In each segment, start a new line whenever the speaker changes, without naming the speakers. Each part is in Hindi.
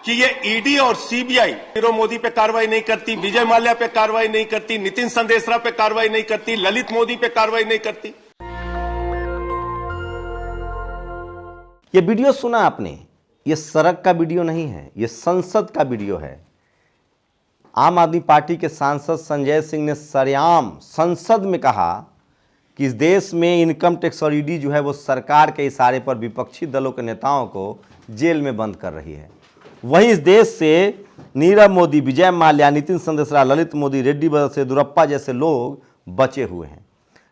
कि ये ईडी और सीबीआई नीरव मोदी पे कार्रवाई नहीं करती, विजय माल्या पे कार्रवाई नहीं करती, नितिन संदेशरा पे कार्रवाई नहीं करती, ललित मोदी पे कार्रवाई नहीं करती।
ये वीडियो सुना आपने? ये सड़क का वीडियो नहीं है, ये संसद का वीडियो है। आम आदमी पार्टी के सांसद संजय सिंह ने सरेआम संसद में कहा कि इस देश में इनकम टैक्स और ईडी जो है वो सरकार के इशारे पर विपक्षी दलों के नेताओं को जेल में बंद कर रही है। वहीं इस देश से नीरव मोदी, विजय माल्या, नितिन संदेशरा, ललित मोदी, रेड्डी ब्रदर्स, येदियुरप्पा जैसे लोग बचे हुए हैं।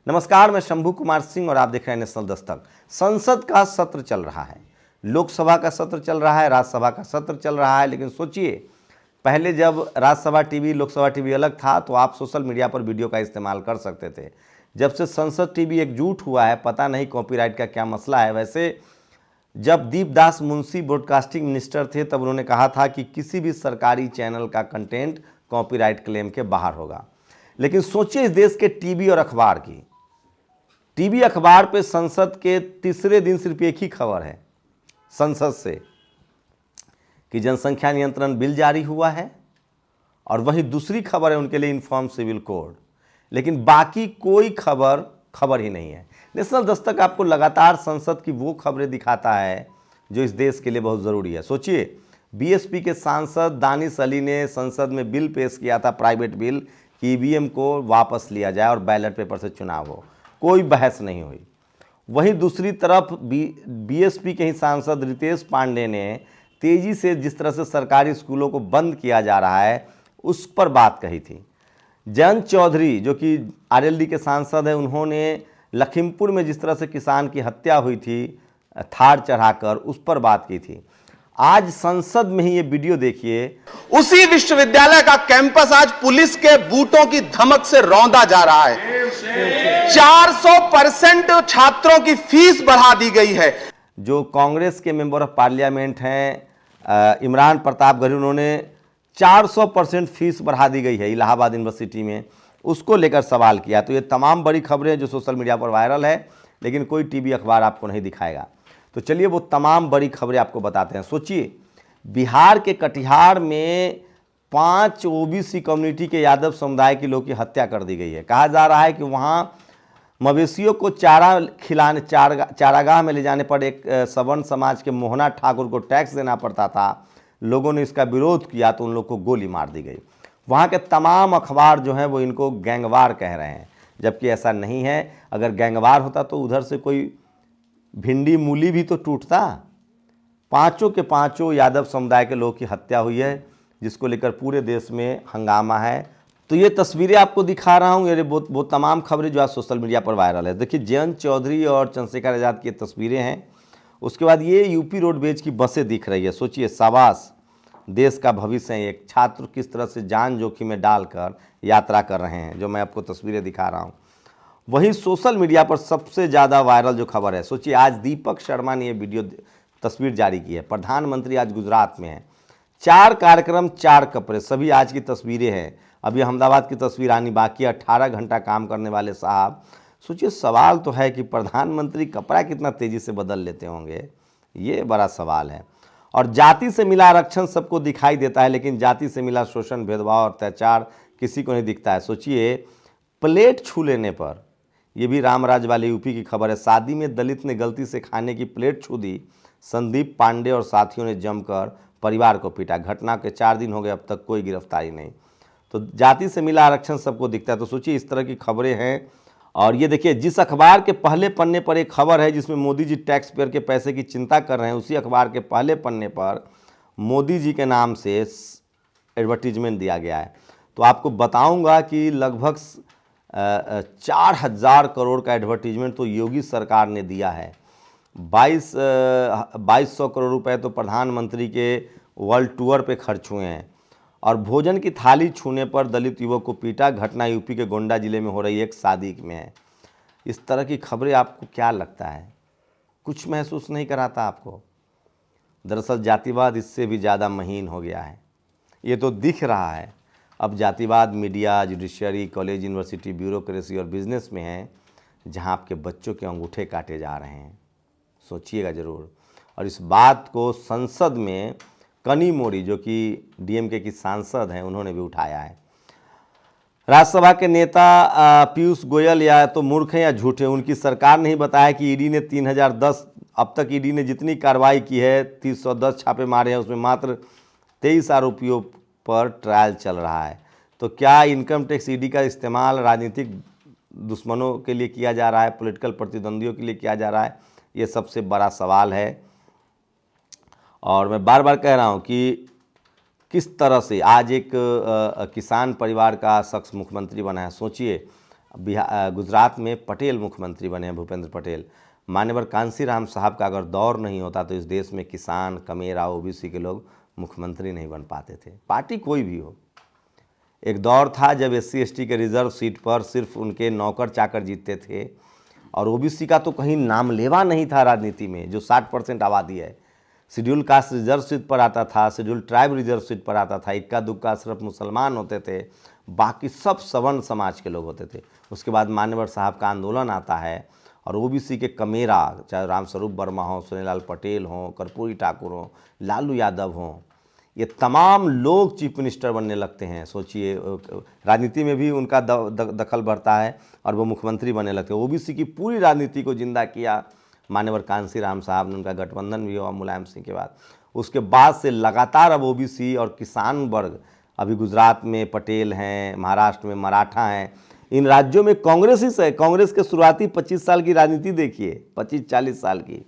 नमस्कार, मैं शंभू कुमार सिंह और आप देख रहे हैं नेशनल दस्तक। संसद का सत्र चल रहा है, लोकसभा का सत्र चल रहा है, राज्यसभा का सत्र चल रहा है। लेकिन सोचिए, पहले जब राज्यसभा टीवी, लोकसभा टीवी अलग था तो आप सोशल मीडिया पर वीडियो का इस्तेमाल कर सकते थे। जब से संसद टीवी एकजुट हुआ है, पता नहीं कॉपीराइट का क्या मसला है। वैसे जब दीपदास मुंशी ब्रॉडकास्टिंग मिनिस्टर थे तब उन्होंने कहा था कि किसी भी सरकारी चैनल का कंटेंट कॉपीराइट क्लेम के बाहर होगा। लेकिन सोचिए इस देश के टीवी और अखबार की, टीवी अखबार पे संसद के तीसरे दिन सिर्फ एक ही खबर है संसद से कि जनसंख्या नियंत्रण बिल जारी हुआ है, और वही दूसरी खबर है उनके लिए यूनिफॉर्म सिविल कोड। लेकिन बाकी कोई खबर ही नहीं है। नेशनल दस्तक आपको लगातार संसद की वो खबरें दिखाता है जो इस देश के लिए बहुत ज़रूरी है। सोचिए, बीएसपी के सांसद दानिश अली ने संसद में बिल पेश किया था, प्राइवेट बिल, कि ईवीएम को वापस लिया जाए और बैलेट पेपर से चुनाव हो। कोई बहस नहीं हुई। वहीं दूसरी तरफ बीएसपी के ही सांसद रितेश पांडे ने तेज़ी से जिस तरह से सरकारी स्कूलों को बंद किया जा रहा है उस पर बात कही थी। जयंत चौधरी जो कि आरएलडी के सांसद हैं, उन्होंने लखीमपुर में जिस तरह से किसान की हत्या हुई थी थार चढ़ाकर, उस पर बात की थी। आज संसद में ही ये वीडियो देखिए।
उसी विश्वविद्यालय का कैंपस आज पुलिस के बूटों की धमक से रौंदा जा रहा है। 400% छात्रों की फीस बढ़ा दी गई है।
जो कांग्रेस के मेंबर ऑफ पार्लियामेंट हैं इमरान प्रताप गढ़ी, उन्होंने 400% फीस बढ़ा दी गई है इलाहाबाद यूनिवर्सिटी में, उसको लेकर सवाल किया। तो ये तमाम बड़ी खबरें जो सोशल मीडिया पर वायरल है, लेकिन कोई टीवी अखबार आपको नहीं दिखाएगा। तो चलिए वो तमाम बड़ी खबरें आपको बताते हैं। सोचिए, बिहार के कटिहार में 5 ओबीसी कम्युनिटी के यादव समुदाय के लोग की हत्या कर दी गई है। कहा जा रहा है कि वहाँ मवेशियों को चारा खिलाने, चारागाह में ले जाने पर एक सवर्ण समाज के मोहना ठाकुर को टैक्स देना पड़ता था। लोगों ने इसका विरोध किया तो उन लोग को गोली मार दी गई। वहाँ के तमाम अखबार जो हैं वो इनको गैंगवार कह रहे हैं, जबकि ऐसा नहीं है। अगर गैंगवार होता तो उधर से कोई भिंडी मूली भी तो टूटता। पांचों के पांचों यादव समुदाय के लोगों की हत्या हुई है, जिसको लेकर पूरे देश में हंगामा है। तो ये तस्वीरें आपको दिखा रहा हूँ, ये वो तमाम खबरें जो आज सोशल मीडिया पर वायरल है। देखिए, जयंत चौधरी और चंद्रशेखर आज़ाद की तस्वीरें हैं। उसके बाद ये यूपी रोडवेज की बसें दिख रही है। सोचिए, शाबाश, देश का भविष्य है। एक छात्र किस तरह से जान जोखिम में डालकर यात्रा कर रहे हैं, जो मैं आपको तस्वीरें दिखा रहा हूँ। वहीं सोशल मीडिया पर सबसे ज़्यादा वायरल जो खबर है, सोचिए, आज दीपक शर्मा ने ये तस्वीर जारी की है। प्रधानमंत्री आज गुजरात में है। 4 कार्यक्रम 4 कपड़े, सभी आज की तस्वीरें हैं। अभी अहमदाबाद की तस्वीर आनी बाकी है। 18 घंटा काम करने वाले साहब। सोचिए, सवाल तो है कि प्रधानमंत्री कपड़ा कितना तेज़ी से बदल लेते होंगे, ये बड़ा सवाल है। और जाति से मिला आरक्षण सबको दिखाई देता है, लेकिन जाति से मिला शोषण, भेदभाव और अत्याचार किसी को नहीं दिखता है। सोचिए, प्लेट छू लेने पर, ये भी रामराज वाले यूपी की खबर है। शादी में दलित ने गलती से खाने की प्लेट छू दी। संदीप पांडे और साथियों ने जमकर परिवार को पीटा। घटना के 4 दिन हो गए, अब तक कोई गिरफ्तारी नहीं। तो जाति से मिला आरक्षण सबको दिखता है। तो सोचिए, इस तरह की खबरें हैं। और ये देखिए, जिस अखबार के पहले पन्ने पर एक खबर है जिसमें मोदी जी टैक्स पेयर के पैसे की चिंता कर रहे हैं, उसी अखबार के पहले पन्ने पर मोदी जी के नाम से एडवर्टीजमेंट दिया गया है। तो आपको बताऊंगा कि लगभग 4000 करोड़ का एडवर्टीजमेंट तो योगी सरकार ने दिया है। 2200 करोड़ रुपए तो प्रधानमंत्री के वर्ल्ड टूर पे खर्च हुए हैं। और भोजन की थाली छूने पर दलित युवक को पीटा। घटना यूपी के गोंडा जिले में हो रही एक शादी में है। इस तरह की खबरें आपको क्या लगता है, कुछ महसूस नहीं कराता आपको? दरअसल जातिवाद इससे भी ज़्यादा महीन हो गया है। ये तो दिख रहा है। अब जातिवाद media, judiciary, college, university, bureaucracy और बिजनेस में है, जहां आपके बच्चों के अंगूठे काटे जा रहे हैं। सोचिएगा ज़रूर। और इस बात को संसद में कनिमोड़ी जो कि डीएमके की सांसद हैं, उन्होंने भी उठाया है। राज्यसभा के नेता पीयूष गोयल या तो मूर्ख हैं या झूठे, उनकी सरकार ने ही बताया कि ईडी ने 3010, अब तक ईडी ने जितनी कार्रवाई की है 310 छापे मारे हैं, उसमें मात्र 23 आरोपियों पर ट्रायल चल रहा है। तो क्या इनकम टैक्स ईडी का इस्तेमाल राजनीतिक दुश्मनों के लिए किया जा रहा है, पॉलिटिकल प्रतिद्वंदियों के लिए किया जा रहा है? ये सबसे बड़ा सवाल है। और मैं बार बार कह रहा हूँ कि किस तरह से आज एक किसान परिवार का शख्स मुख्यमंत्री बना है। सोचिए, गुजरात में पटेल मुख्यमंत्री बने हैं, भूपेंद्र पटेल। मान्यवर कांसीराम साहब का अगर दौर नहीं होता तो इस देश में किसान, कमेरा, ओबीसी के लोग मुख्यमंत्री नहीं बन पाते थे, पार्टी कोई भी हो। एक दौर था जब SC ST के रिजर्व सीट पर सिर्फ उनके नौकर चाकर जीतते थे और ओबीसी का तो कहीं नाम लेवा नहीं था राजनीति में, जो 60% आबादी है। शेड्यूल कास्ट रिजर्व सीट पर आता था, शेड्यूल ट्राइब रिजर्व सीट पर आता था, इक्का दुक्का सिर्फ मुसलमान होते थे, बाकी सब सवर्ण समाज के लोग होते थे। उसके बाद मान्यवर साहब का आंदोलन आता है और ओबीसी के कमेरा, चाहे रामस्वरूप वर्मा हो, सुनीलाल पटेल हों, कर्पूरी ठाकुर हों, लालू यादव हों, ये तमाम लोग चीफ मिनिस्टर बनने लगते हैं। सोचिए, राजनीति में भी उनका दखल बढ़ता है और वो मुख्यमंत्री बनने लगते हैं। ओबीसी की पूरी राजनीति को जिंदा किया मान्यवर कांसीराम साहब ने, उनका गठबंधन भी हुआ मुलायम सिंह के बाद। उसके बाद से लगातार अब ओबीसी और किसान वर्ग, अभी गुजरात में पटेल हैं, महाराष्ट्र में मराठा हैं, इन राज्यों में कांग्रेस ही से। कांग्रेस के शुरुआती 25 साल की राजनीति देखिए, 25-40 साल की,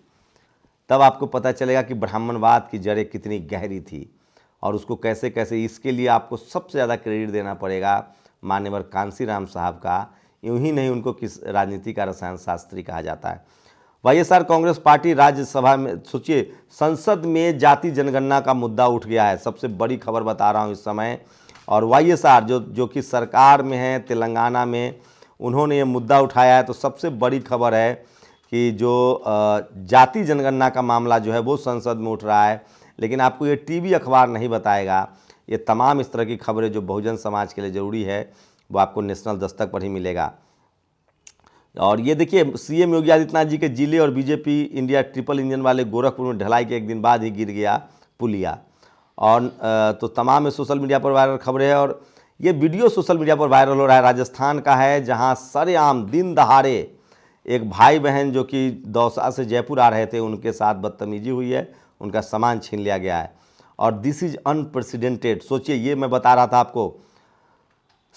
तब आपको पता चलेगा कि ब्राह्मणवाद की जड़ें कितनी गहरी थी और उसको कैसे कैसे। इसके लिए आपको सबसे ज़्यादा क्रेडिट देना पड़ेगा मान्यवर कांसीराम साहब का। यूँ ही नहीं, उनको किस राजनीति का रसायन शास्त्री कहा जाता है। वाईएसआर कांग्रेस पार्टी राज्यसभा में, सोचिए, संसद में जाति जनगणना का मुद्दा उठ गया है। सबसे बड़ी खबर बता रहा हूँ इस समय। और वाईएसआर जो कि सरकार में है तेलंगाना में, उन्होंने ये मुद्दा उठाया है। तो सबसे बड़ी खबर है कि जो जाति जनगणना का मामला जो है वो संसद में उठ रहा है। लेकिन आपको ये टीवी अखबार नहीं बताएगा। ये तमाम इस तरह की खबरें जो बहुजन समाज के लिए ज़रूरी है वो आपको नेशनल दस्तक पर ही मिलेगा। और ये देखिए, सीएम योगी आदित्यनाथ जी के जिले और बीजेपी इंडिया ट्रिपल इंजन वाले गोरखपुर में ढलाई के एक दिन बाद ही गिर गया पुलिया। और तो तमाम सोशल मीडिया पर वायरल खबरें हैं और ये वीडियो सोशल मीडिया पर वायरल हो रहा है। राजस्थान का है, जहां सरेआम दिन दहाड़े एक भाई बहन जो कि दौसा से जयपुर आ रहे थे, उनके साथ बदतमीजी हुई है, उनका सामान छीन लिया गया है। और दिस इज़ अनप्रेसिडेंटेड। सोचिए, ये मैं बता रहा था आपको,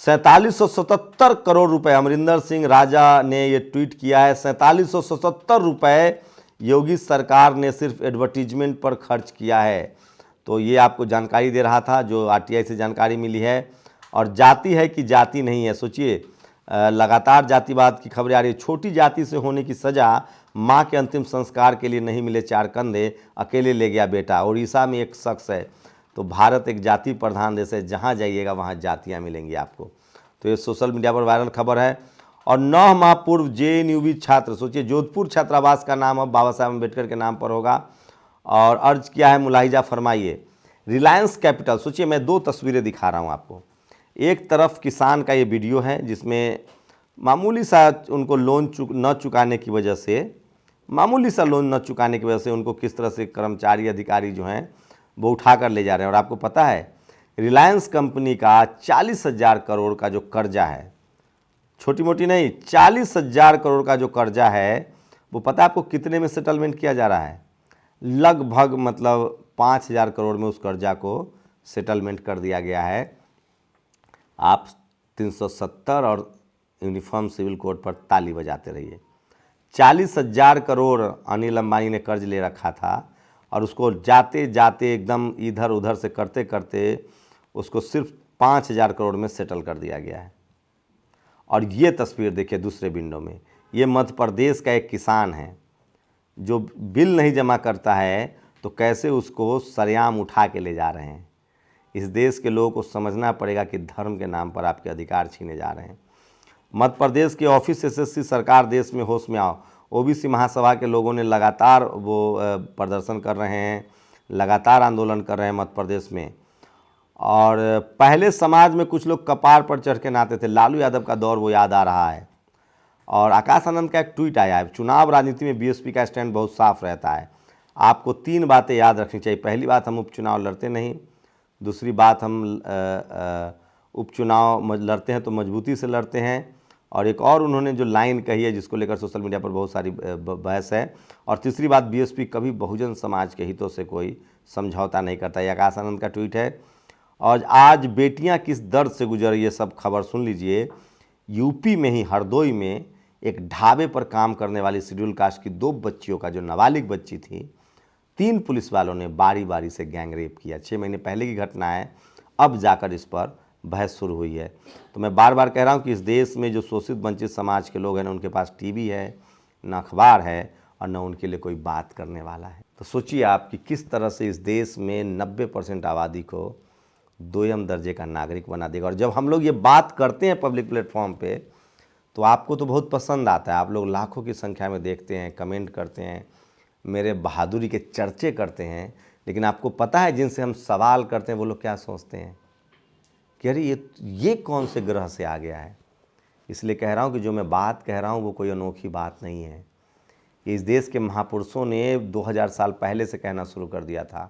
4777 करोड़ रुपए, अमरिंदर सिंह राजा ने ये ट्वीट किया है। 4777 रुपए योगी सरकार ने सिर्फ एडवर्टीजमेंट पर खर्च किया है। तो ये आपको जानकारी दे रहा था, जो आरटीआई से जानकारी मिली है। और जाति है कि जाति नहीं है, सोचिए, लगातार जातिवाद की खबरें आ रही है। छोटी जाति से होने की सज़ा, माँ के अंतिम संस्कार के लिए नहीं मिले 4 कंधे, अकेले ले गया बेटा। उड़ीसा में एक शख्स है। तो भारत एक जाति प्रधान देश है, जहाँ जाइएगा वहाँ जातियाँ मिलेंगी आपको। तो ये सोशल मीडिया पर वायरल खबर है। और 9 माह पूर्व JNUV छात्र, सोचिए, जोधपुर छात्रावास का नाम अब बाबा साहब अम्बेडकर के नाम पर होगा। और अर्ज किया है, मुलाहिजा फरमाइए। रिलायंस कैपिटल, सोचिए, मैं 2 तस्वीरें दिखा रहा हूँ आपको। एक तरफ किसान का ये वीडियो है जिसमें मामूली सा उनको लोन न चुकाने की वजह से, मामूली सा लोन न चुकाने की वजह से उनको किस तरह से कर्मचारी अधिकारी जो हैं वो उठा कर ले जा रहे हैं। और आपको पता है, रिलायंस कंपनी का 40,000 करोड़ का जो कर्जा है, छोटी मोटी नहीं, 40,000 करोड़ का जो कर्जा है, वो पता है आपको कितने में सेटलमेंट किया जा रहा है? लगभग मतलब 5,000 करोड़ में उस कर्जा को सेटलमेंट कर दिया गया है। आप 370 और यूनिफॉर्म सिविल कोड पर ताली बजाते रहिए। 40,000 करोड़ अनिल अंबानी ने कर्ज ले रखा था और उसको जाते जाते एकदम इधर उधर से करते करते उसको सिर्फ 5,000 करोड़ में सेटल कर दिया गया है। और ये तस्वीर देखिए दूसरे विंडो में, ये मध्य प्रदेश का एक किसान है जो बिल नहीं जमा करता है तो कैसे उसको सरेआम उठा के ले जा रहे हैं। इस देश के लोगों को समझना पड़ेगा कि धर्म के नाम पर आपके अधिकार छीने जा रहे हैं। मध्य प्रदेश के ऑफिस SSC सरकार देश में होश में आओ, ओबीसी महासभा के लोगों ने लगातार वो प्रदर्शन कर रहे हैं, लगातार आंदोलन कर रहे हैं मध्य प्रदेश में। और पहले समाज में कुछ लोग कपार पर चढ़ के नाते थे, लालू यादव का दौर वो याद आ रहा है। और आकाश आनंद का एक ट्वीट आया है, चुनाव राजनीति में बीएसपी का स्टैंड बहुत साफ रहता है। आपको 3 बातें याद रखनी चाहिए। पहली बात, हम उपचुनाव लड़ते नहीं। दूसरी बात, हम उपचुनाव लड़ते हैं तो मजबूती से लड़ते हैं। और एक और उन्होंने जो लाइन कही है जिसको लेकर सोशल मीडिया पर बहुत सारी बहस है। और तीसरी बात, बीएसपी कभी बहुजन समाज के हितों से कोई समझौता नहीं करता। ये आकाश आनंद का ट्वीट है। और आज बेटियां किस दर्द से गुजर रही है, सब खबर सुन लीजिए। यूपी में ही हरदोई में एक ढाबे पर काम करने वाली शेड्यूल कास्ट की 2 बच्चियों का, जो नाबालिग बच्ची थी, 3 पुलिस वालों ने बारी बारी से गैंग रेप किया। 6 महीने पहले की घटना है, अब जाकर इस पर बहस शुरू हुई है। तो मैं बार बार कह रहा हूँ कि इस देश में जो शोषित वंचित समाज के लोग हैं, न उनके पास टीवी है, न अखबार है, और न उनके लिए कोई बात करने वाला है। तो सोचिए आप कि किस तरह से इस देश में 90% आबादी को 2ym दर्जे का नागरिक बना देगा। और जब हम लोग ये बात करते हैं पब्लिक प्लेटफॉर्म पे, तो आपको तो बहुत पसंद आता है। आप लोग लाखों की संख्या में देखते हैं, कमेंट करते हैं, मेरे बहादुरी के चर्चे करते हैं। लेकिन आपको पता है जिनसे हम सवाल करते हैं वो लोग क्या सोचते हैं कि अरे ये कौन से ग्रह से आ गया है। इसलिए कह रहा हूँ कि जो मैं बात कह रहा हूँ वो कोई अनोखी बात नहीं है। इस देश के महापुरुषों ने 2000 साल पहले से कहना शुरू कर दिया था।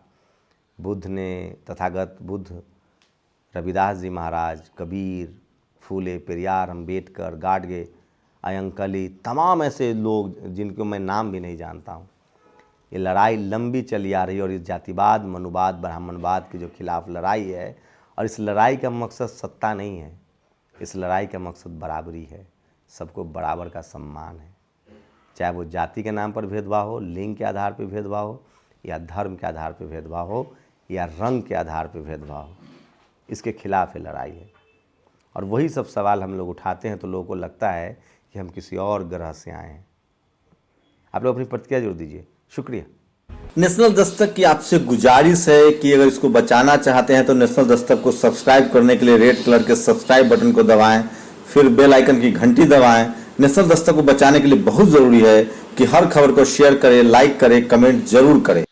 बुद्ध ने, तथागत बुद्ध, रविदास जी महाराज, कबीर, फूले, पेरियार, अम्बेडकर, गाडगे, अयंकली, तमाम ऐसे लोग जिनको मैं नाम भी नहीं जानता हूँ। ये लड़ाई लंबी चली आ रही है। और इस जातिवाद, मनुवाद, ब्राह्मणवाद के जो खिलाफ लड़ाई है, और इस लड़ाई का मकसद सत्ता नहीं है, इस लड़ाई का मकसद बराबरी है, सबको बराबर का सम्मान है। चाहे वो जाति के नाम पर भेदभाव हो, लिंग के आधार पर भेदभाव हो, या धर्म के आधार पर भेदभाव हो, या रंग के आधार पर भेदभाव हो, इसके खिलाफ है लड़ाई है। और वही सब सवाल हम लोग उठाते हैं तो लोगों को लगता है कि हम किसी और ग्रह से आए हैं। आप लोग अपनी प्रतिक्रिया जरूर दीजिए। शुक्रिया।
नेशनल दस्तक की आपसे गुजारिश है कि अगर इसको बचाना चाहते हैं तो नेशनल दस्तक को सब्सक्राइब करने के लिए रेड कलर के सब्सक्राइब बटन को दबाएं, फिर बेल आइकन की घंटी दबाएं। नेशनल दस्तक को बचाने के लिए बहुत जरूरी है कि हर खबर को शेयर करें, लाइक करें, कमेंट जरूर करें।